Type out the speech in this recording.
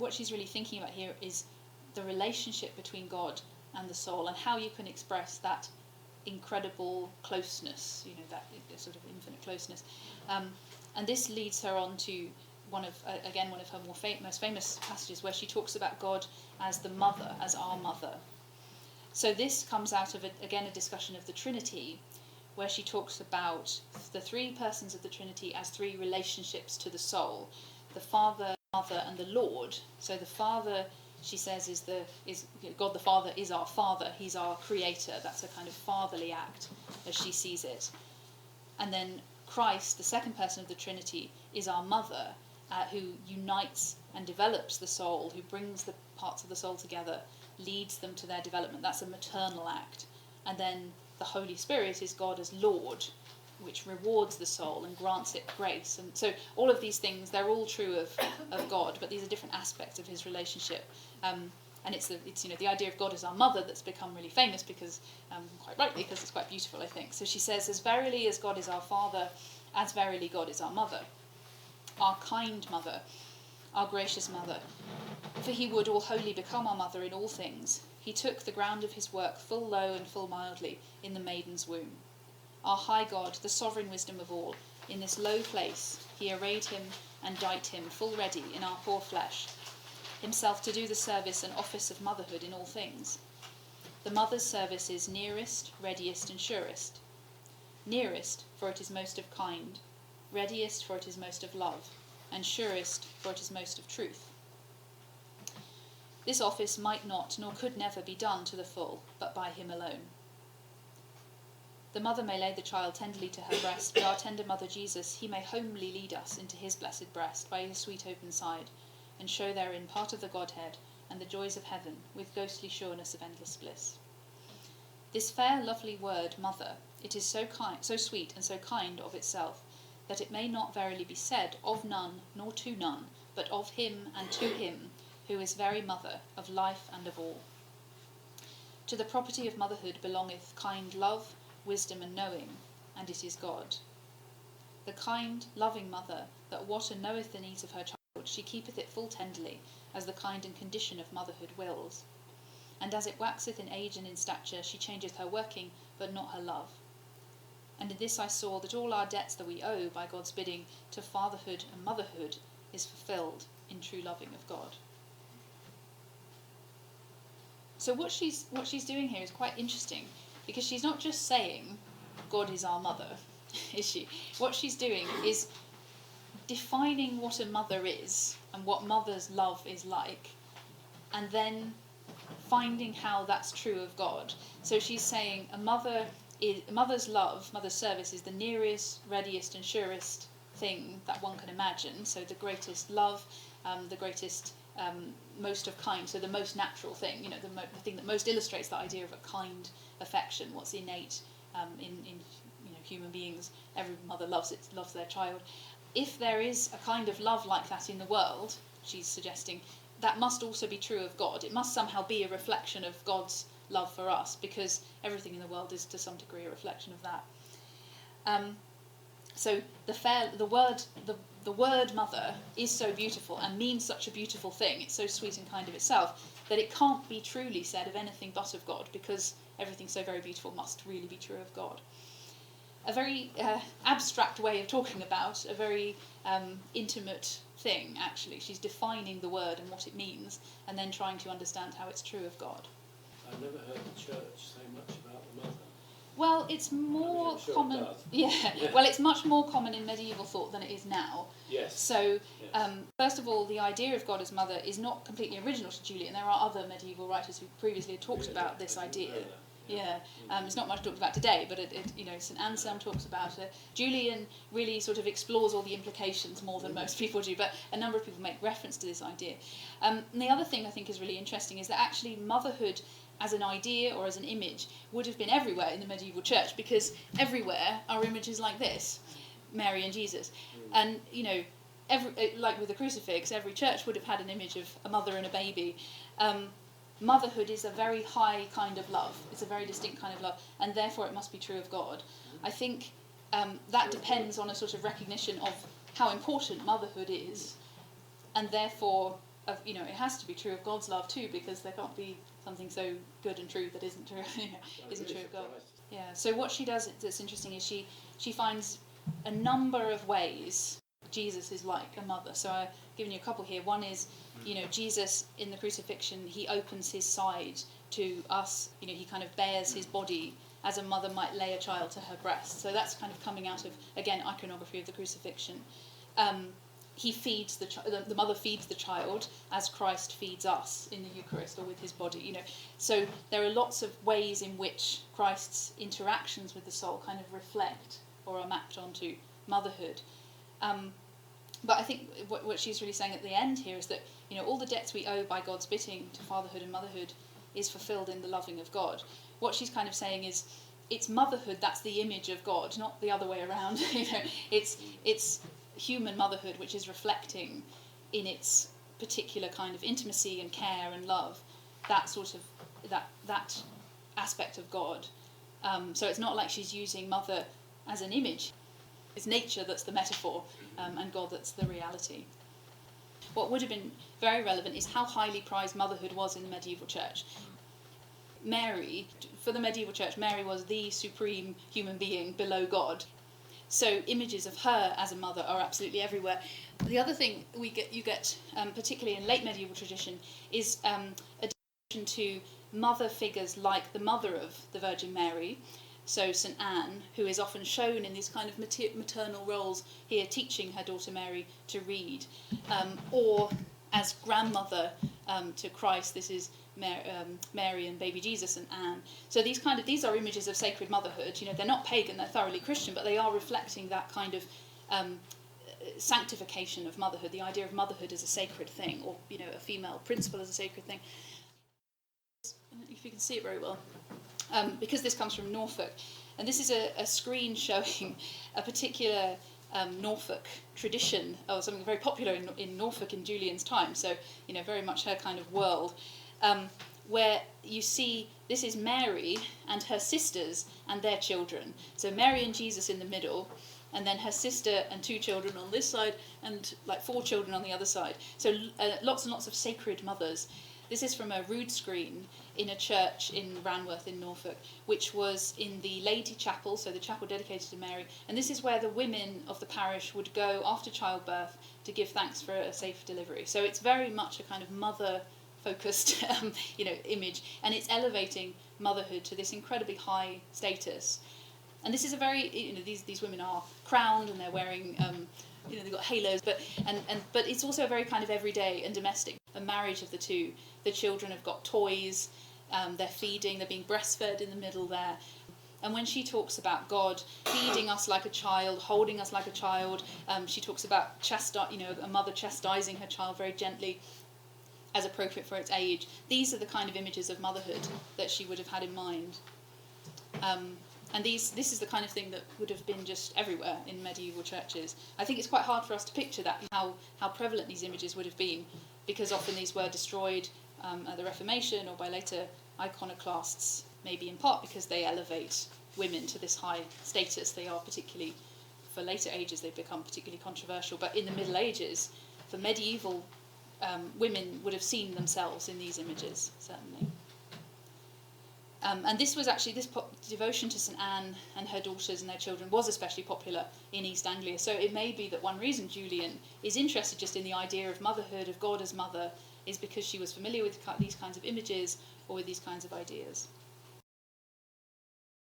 what she's really thinking about here is the relationship between God and the soul, and how you can express that incredible closeness, that sort of infinite closeness. And this leads her on to one of her most famous passages, where she talks about God as the mother, as our mother. So this comes out of, a discussion of the Trinity, where she talks about the three persons of the Trinity as three relationships to the soul: the Father, Mother, and the Lord. So the Father, she says, is God the Father is our Father. He's our creator. That's a kind of fatherly act, as she sees it. And then Christ, the second person of the Trinity, is our Mother, who unites and develops the soul, who brings the parts of the soul together, leads them to their development. That's a maternal act. And then the Holy Spirit is God as Lord, which rewards the soul and grants it grace. And so all of these things, they're all true of God, but these are different aspects of his relationship. And it's the idea of God as our mother that's become really famous, because quite rightly, because it's quite beautiful, I think. So she says, "As verily as God is our Father, as verily God is our mother, our kind mother, our gracious mother. For he would all wholly become our mother in all things. He took the ground of his work full low and full mildly in the maiden's womb. Our high God, the sovereign wisdom of all, in this low place he arrayed him and dight him full ready in our poor flesh, himself to do the service and office of motherhood in all things. The mother's service is nearest, readiest, and surest. Nearest, for it is most of kind, readiest, for it is most of love, and surest, for it is most of truth. This office might not, nor could never be done to the full, but by him alone. The mother may lay the child tenderly to her breast, but our tender mother Jesus, he may homely lead us into his blessed breast by his sweet open side, and show therein part of the Godhead and the joys of heaven, with ghostly sureness of endless bliss. This fair, lovely word, mother, it is so kind, so sweet, and so kind of itself, that it may not verily be said of none, nor to none, but of him and to him, who is very mother of life and of all. To the property of motherhood belongeth kind love, wisdom, and knowing, and it is God. The kind, loving mother, that water knoweth the needs of her child, she keepeth it full tenderly, as the kind and condition of motherhood wills. And as it waxeth in age and in stature, she changeth her working, but not her love. And in this I saw that all our debts that we owe by God's bidding to fatherhood and motherhood is fulfilled in true loving of God. So what she's doing here is quite interesting, because she's not just saying God is our mother, is she? What she's doing is defining what a mother is and what mother's love is like, and then finding how that's true of God. So she's saying a mother's love, mother's service is the nearest, readiest, and surest thing that one can imagine. So the greatest love, the greatest, most of kind. So the most natural thing, the thing that most illustrates the idea of a kind affection. What's innate in human beings. Every mother loves their child. If there is a kind of love like that in the world, she's suggesting, that must also be true of God. It must somehow be a reflection of God's love for us, because everything in the world is to some degree a reflection of that. So the word mother is so beautiful and means such a beautiful thing. It's so sweet and kind of itself that it can't be truly said of anything but of God, because everything so very beautiful must really be true of God. A very abstract way of talking about a very intimate thing, actually. She's defining the word and what it means, and then trying to understand how it's true of God. I've never heard the church say much about the mother. Well, it's more common. Yeah. Well, it's much more common in medieval thought than it is now. Yes. So, first of all, the idea of God as mother is not completely original to Julian. There are other medieval writers who previously had talked about this idea. Yeah, it's not much talked about today, but St. Anselm talks about it. Julian really sort of explores all the implications more than most people do, but a number of people make reference to this idea. And the other thing I think is really interesting is that actually motherhood as an idea or as an image would have been everywhere in the medieval church, because everywhere are images like this, Mary and Jesus. And, like with the crucifix, every church would have had an image of a mother and a baby. Motherhood is a very high kind of love. It's a very distinct kind of love, and therefore it must be true of God. I think that depends on a sort of recognition of how important motherhood is, and therefore it has to be true of God's love too, because there can't be something so good and true that isn't true, isn't true of God. Yeah. So what she does that's interesting is she finds a number of ways Jesus is like a mother. So I've given you a couple here. One is, Jesus in the crucifixion, he opens his side to us. He kind of bears his body as a mother might lay a child to her breast. So that's kind of coming out of, again, iconography of the crucifixion. He feeds the mother feeds the child as Christ feeds us in the Eucharist or with his body. So there are lots of ways in which Christ's interactions with the soul kind of reflect or are mapped onto motherhood. But I think what she's really saying at the end here is that all the debts we owe by God's bidding to fatherhood and motherhood is fulfilled in the loving of God. What she's kind of saying is it's motherhood that's the image of God, not the other way around. It's human motherhood which is reflecting in its particular kind of intimacy and care and love that sort of that aspect of God. So it's not like she's using mother as an image. It's nature that's the metaphor, and God that's the reality. What would have been very relevant is how highly prized motherhood was in the medieval church. Mary, for the medieval church, Mary was the supreme human being below God. So images of her as a mother are absolutely everywhere. The other thing you get, particularly in late medieval tradition, is addition to mother figures like the mother of the Virgin Mary. So St. Anne, who is often shown in these kind of maternal roles here, teaching her daughter Mary to read, or as grandmother to Christ. This is Mary and baby Jesus and Anne. So these are images of sacred motherhood. They're not pagan, they're thoroughly Christian, but they are reflecting that kind of sanctification of motherhood, the idea of motherhood as a sacred thing, or a female principle as a sacred thing. I don't know if you can see it very well. Because this comes from Norfolk, and this is a screen showing a particular Norfolk tradition, or something very popular in Norfolk in Julian's time, so very much her kind of world, where you see this is Mary and her sisters and their children. So Mary and Jesus in the middle, and then her sister and 2 children on this side, and like 4 children on the other side. So lots and lots of sacred mothers. This is from a rood screen in a church in Ranworth in Norfolk, which was in the Lady Chapel, so the chapel dedicated to Mary. And this is where the women of the parish would go after childbirth to give thanks for a safe delivery. So it's very much a kind of mother-focused, image, and it's elevating motherhood to this incredibly high status. And this is a very, these women are crowned and they're wearing, they've got halos, but it's also a very kind of everyday and domestic, a marriage of the two. The children have got toys, they're feeding, they're being breastfed in the middle there. And when she talks about God feeding us like a child, holding us like a child, she talks about a mother chastising her child very gently as appropriate for its age. These are the kind of images of motherhood that she would have had in mind. And this is the kind of thing that would have been just everywhere in medieval churches. I think it's quite hard for us to picture that, how prevalent these images would have been, because often these were destroyed at the Reformation or by later iconoclasts, maybe in part because they elevate women to this high status. They are particularly, for later ages, they've become particularly controversial. But in the Middle Ages, for medieval women would have seen themselves in these images, certainly. And this was actually, this devotion to St. Anne and her daughters and their children was especially popular in East Anglia. So it may be that one reason Julian is interested just in the idea of motherhood, of God as mother, is because she was familiar with these kinds of images or with these kinds of ideas.